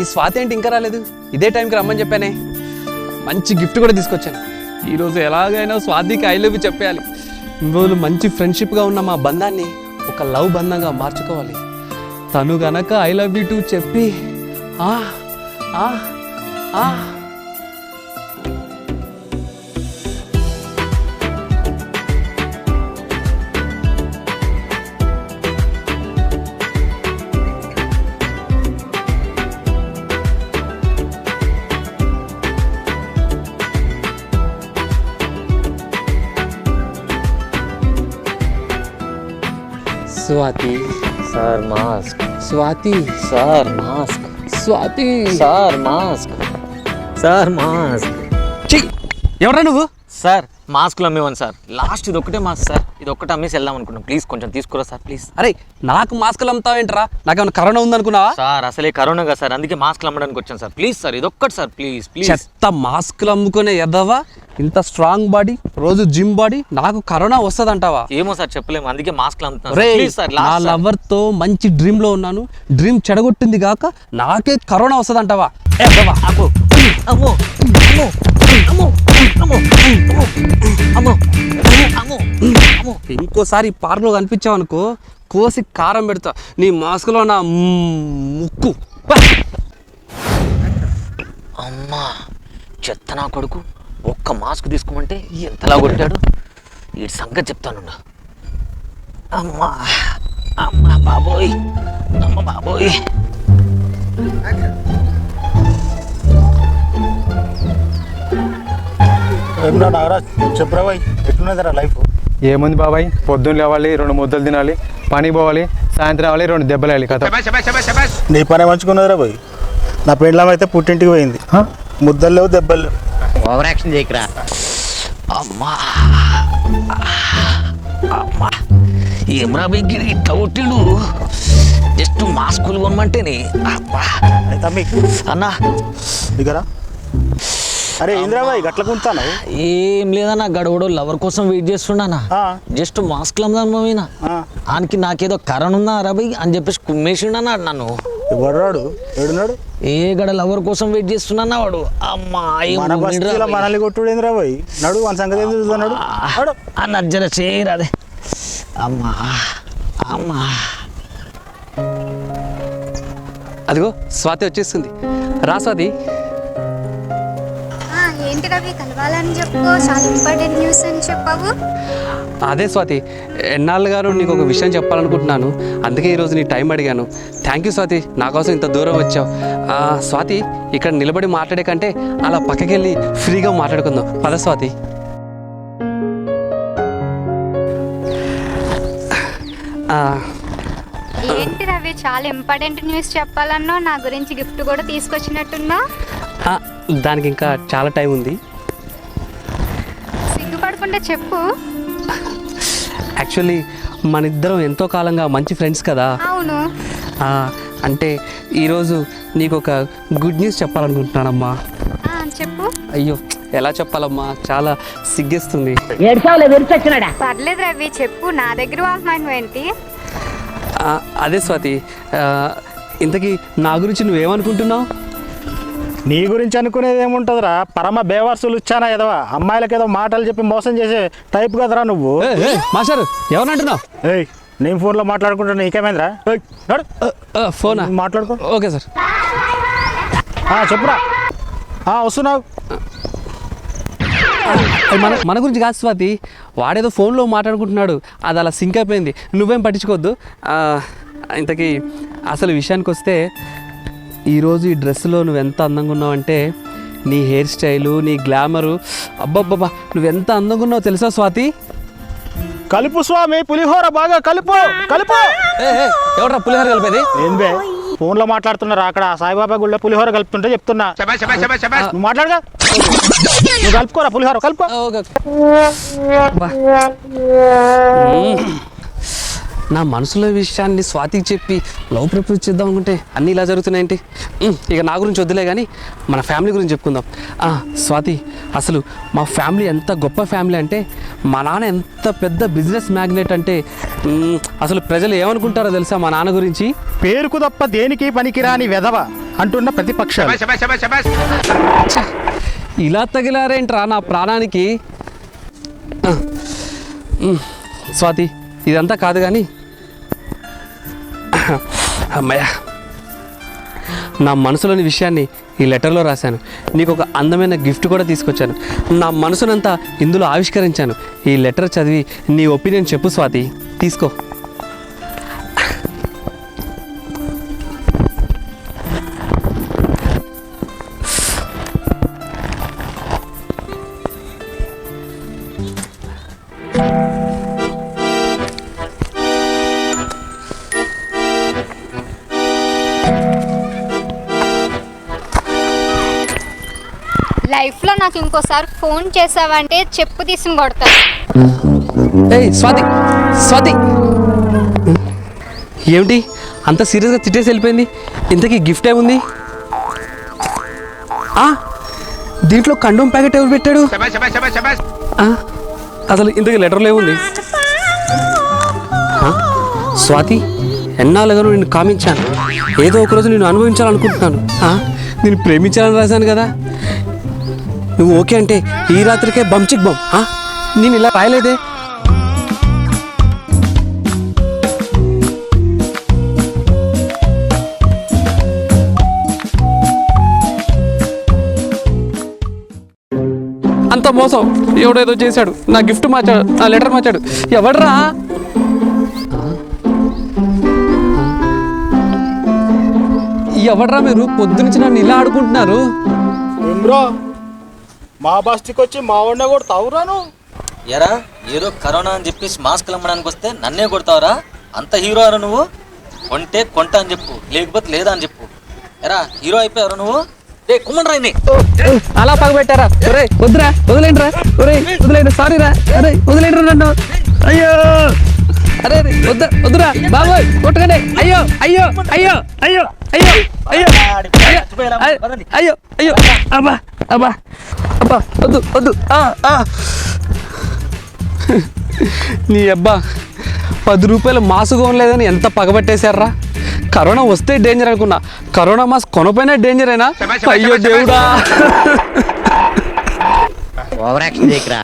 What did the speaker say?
ఈ స్వాతి ఏంటి ఇంకా రాలేదు? ఇదే టైంకి రమ్మని చెప్పానే. మంచి గిఫ్ట్ కూడా తీసుకొచ్చాను. ఈరోజు ఎలాగైనా స్వాతికి ఐ లవ్ యూ చెప్పేయాలి. ఇన్ని రోజులు మంచి ఫ్రెండ్షిప్గా ఉన్న మా బంధాన్ని ఒక లవ్ బంధంగా మార్చుకోవాలి. తను గనక ఐ లవ్ యూ టు చెప్పి Swathi sir mask, Swathi sir mask, Swathi sir mask, sir mask. ఎవరా నువ్వు? సార్ మాస్కులు అమ్మేవాను సార్. లాస్ట్ ఇది ఒక్కటే మాస్క్ సార్. ఇది ఒక్కటే అమ్మేసి వెళ్దాం అనుకున్నాం. ప్లీజ్ కొంచెం తీసుకురా సార్ ప్లీజ్. అరే నాకు మాస్కులు అమ్ముతావేంట్రా? నాకేమైనా కరోనా ఉందనుకున్నావా? సార్ అసలే కరోనా కదా సార్, అందుకే మాస్కులు అమ్మడానికి వచ్చాను సార్. ప్లీజ్ సార్ ఇదొక్కటి సార్ ప్లీజ్ ప్లీజ్. చెత్త మాస్కులు అమ్ముకునే ఎదవా, ఇంత స్ట్రాంగ్ బాడీ, రోజు జిమ్ బాడీ, నాకు కరోనా వస్తుందంటావా? ఏమో సార్ చెప్పలేము, అందుకే మాస్కులు అమ్ముతాను. రే ప్లీజ్ సార్ నా లవర్ తో మంచి డ్రీమ్ లో ఉన్నాను, డ్రీమ్ చెడగొట్టింది కాక నాకే కరోనా వస్తుందంటావా? ఇంకోసారి పార్క్లో కనిపించావు అనుకో, కోసి కారం పెడతా నీ మాస్కులో నా ముక్కు. అమ్మా చెత్త నా కొడుకు, ఒక్క మాస్క్ తీసుకోమంటే ఎంతలా కొట్టాడు. ఈ సంగతి చెప్తాను. అమ్మా అమ్మా బాబోయ్, అమ్మ బాబోయ్. ఏమన్నా నాగరాజ్ చెప్పరా బాయ్, ఎట్లున్నదిరా లైఫ్? ఏముంది బాబాయ్, పొద్దున్న లేవాలి, 2 ముద్దలు తినాలి, పని పోవాలి, సాయంత్రం రావాలి, 2 దెబ్బలు వేయాలి కదా. నీ పని మంచుకున్నదిరా బాయ్. నా పెండ్లం అయితే పుట్టింటికి పోయింది, ముద్దలు లేవు దెబ్బలు లేవు. ఓవర్ యాక్షన్ చేయకురా. అమ్మా అమ్మా ఏమరా బిగ్గి ఇట్లా కొట్టిండు. జస్ట్ మాస్కులు కొనమంటేనే. అబ్బా తమ్మి అన్నా దిగరా. అరే ఇంద్రాబాయ్ గట్ల కుంటాను. ఏం లేదన్నా, గడవడు లవర్ కోసం వెయిట్ చేస్తున్నానా. జస్ట్ మాస్క్లు అమ్ముదామా, ఆనికి నాకేదో కరోనా ఉందా రాబోయ్ అని చెప్పేసి కుమ్మేసిండన్నా నన్ను. ఎవడు ఏడున్నాడు? ఏ గడ లవర్ కోసం వెయిట్ చేస్తున్నా వాడు. అమ్మా మనల్ని కొట్టుడు ఇంద్రాబాయ్. నడు మన సంగతి ఏం చూస్తున్నాడు అన్న జర చేయరాదే. అమ్మా అమ్మా అదిగో స్వాతి వచ్చేస్తుంది. రా స్వాతి. ఏంటి రవి, కలవాలని చెప్పు, చాలా ఇంపార్టెంట్ న్యూస్ అని చెప్పావు. అదే స్వాతి, ఎన్నాళ్ళు గారు నీకు ఒక విషయం చెప్పాలనుకుంటున్నాను, అందుకే ఈరోజు నీ టైం అడిగాను. థ్యాంక్ యూ స్వాతి, నా కోసం ఇంత దూరం వచ్చావు. స్వాతి, ఇక్కడ నిలబడి మాట్లాడే కంటే అలా పక్కకి వెళ్ళి ఫ్రీగా మాట్లాడుకుందాం పద స్వాతి. ఏంటి రవి, చాలా ఇంపార్టెంట్ న్యూస్ చెప్పాలన్నా, నా గురించి గిఫ్ట్ కూడా తీసుకొచ్చినట్టున్నా. దానికి ఇంకా చాలా టైం ఉంది. సిగ్గుపడకుండా చెప్పు. యాక్చువల్లీ మన ఇద్దరం ఎంతో కాలంగా మంచి ఫ్రెండ్స్ కదా. అవును. అంటే ఈరోజు నీకు ఒక గుడ్ న్యూస్ చెప్పాలనుకుంటున్నానమ్మా. చెప్పు. అయ్యో ఎలా చెప్పాలమ్మా, చాలా సిగ్గేస్తుంది. పర్లేదు రవి చెప్పు, నా దగ్గర వాహనం ఏంటి? అదే స్వాతి, ఇంతకీ నా గురించి నువ్వేమనుకుంటున్నావు? నీ గురించి అనుకునేది ఏముంటుందిరా, పరమ బేవర్సులు ఇచ్చానా ఎదవా, అమ్మాయిలకి ఏదో మాటలు చెప్పి మోసం చేసే టైప్ కదరా నువ్వు. మాస్టర్ ఎవరంటున్నావు? ఏయ్ నేను ఫోన్లో మాట్లాడుకుంటా, నీకేమైందిరా? ఫోనా? మాట్లాడుకో. Okay sir. చెప్పురా. వస్తున్నావు. మన గురించి కాదు స్వాతి, వాడేదో ఫోన్లో మాట్లాడుకుంటున్నాడు, అది అలా సింక్ అయిపోయింది, నువ్వేం పట్టించుకోవద్దు. ఇంతకీ అసలు విషయానికి వస్తే, ఈరోజు ఈ డ్రెస్సులో నువ్వు ఎంత అందంగా ఉన్నావంటే, నీ హెయిర్ స్టైలు, నీ గ్లామరు, అబ్బబ్బబ్బా నువ్వెంత అందంగా ఉన్నావు తెలుసా స్వాతి? కలుపు స్వామి, పులిహోర బాగా కలుపు కలుపు. ఎవరా పులిహోర కలిపేది? ఏం బే ఫోన్లో మాట్లాడుతున్నారా? అక్కడ సాయిబాబా గుళ్ళో పులిహోర కలుపుతుంటే చెప్తున్నా. నువ్వు మాట్లాడగా, నువ్వు కలుపుకోరా పులిహోర కలుపు. నా మనసులో విషయాన్ని స్వాతికి చెప్పి లవ్ ప్రపోజ్ చేద్దాం అనుకుంటే అన్నీ ఇలా జరుగుతున్నాయేంటి? ఇక నా గురించి వద్దులే కానీ మన ఫ్యామిలీ గురించి చెప్పుకుందాం. స్వాతి, అసలు మా ఫ్యామిలీ ఎంత గొప్ప ఫ్యామిలీ అంటే, మా నాన్న ఎంత పెద్ద బిజినెస్ మ్యాగ్నెట్ అంటే, అసలు ప్రజలు ఏమనుకుంటారో తెలుసా మా నాన్న గురించి? పేరుకు తప్ప దేనికి పనికిరాని వెధవ, అంటున్న ప్రతిపక్షాలు. ఛ, ఇలా తగిలారేంట్రా నా ప్రాణానికి. స్వాతి, ఇదంతా కాదు కానీ అమ్మయ్య, నా మనసులోని విషయాన్ని ఈ లెటర్లో రాశాను. నీకు ఒక అందమైన గిఫ్ట్ కూడా తీసుకొచ్చాను. నా మనసునంతా ఇందులో ఆవిష్కరించాను. ఈ లెటర్ చదివి నీ ఒపీనియన్ చెప్పు స్వాతి. తీసుకో. లైఫ్లో నాకు ఇంకోసారి ఫోన్ చేసావంటే చెప్పు తీసుకుని కొడతాను. ఏయ్ స్వాతి, స్వాతి, ఏమిటి అంత సీరియస్గా తిట్టేసి వెళ్ళిపోయింది? ఇంతకీ గిఫ్ట్ ఏముంది? దీంట్లో కండోమ్ ప్యాకెట్ ఎవరు పెట్టాడు? అసలు ఇంతకీ లెటర్లో ఏముంది? స్వాతి, ఎన్నాళ్ళుగానో నిన్ను కామించాను. ఏదో ఒకరోజు నేను అనుభవించాలనుకుంటున్నాను. నేను ప్రేమించాలని రాశాను కదా. నువ్వు ఓకే అంటే ఈ రాత్రికే బంచిక్ బమ్. నేను ఇలా రాయలేదే. అంత మోసం, ఎవడేదో చేశాడు. నా గిఫ్ట్ మార్చాడు, నా లెటర్ మార్చాడు. ఎవడ్రా? ఎవడ్రా మీరు? పొద్దునుంచి నన్ను ఇలా ఆడుకుంటున్నారు. మా బస్తికి వచ్చి మా వాడిని కూడా తావురాను. ఎరా ఏదో కరోనా అని చెప్పేసి మాస్క్ అమ్మడానికి వస్తే నన్నే కొడతావురా? అంత హీరో అరా నువ్వు? కొంటే కొంట అని చెప్పు, లేకపోతే లేదా అని చెప్పు. ఎరా హీరో అయిపోయారు నువ్వు? రే కుమ్మన్ రాయిని అలా పగబెట్టారా? ఒరే వద్దురా, వదిలేండి రా. ఒరే వదిలేండి, సారీ రా. అరే వదిలేండి నన్ను. అయ్యో, అరే వద్దురా బాబోయ్, కొట్టుకనే. అయ్యో అయ్యో అయ్యో అయ్యో అయ్యో అయ్యో అయ్యో అయ్యో అబ్బా అబ్బా అబ్బా, వద్దు వద్దు. నీ అబ్బా 10 రూపాయలు మాస్క్ కొనలేదని ఎంత పగబట్టేశారా? కరోనా వస్తే డేంజర్ అనుకున్నా, కరోనా మాస్క్ కొనపోయినా డేంజర్ అయినా. అయ్యో దేవుడా. Over action చేయకురా.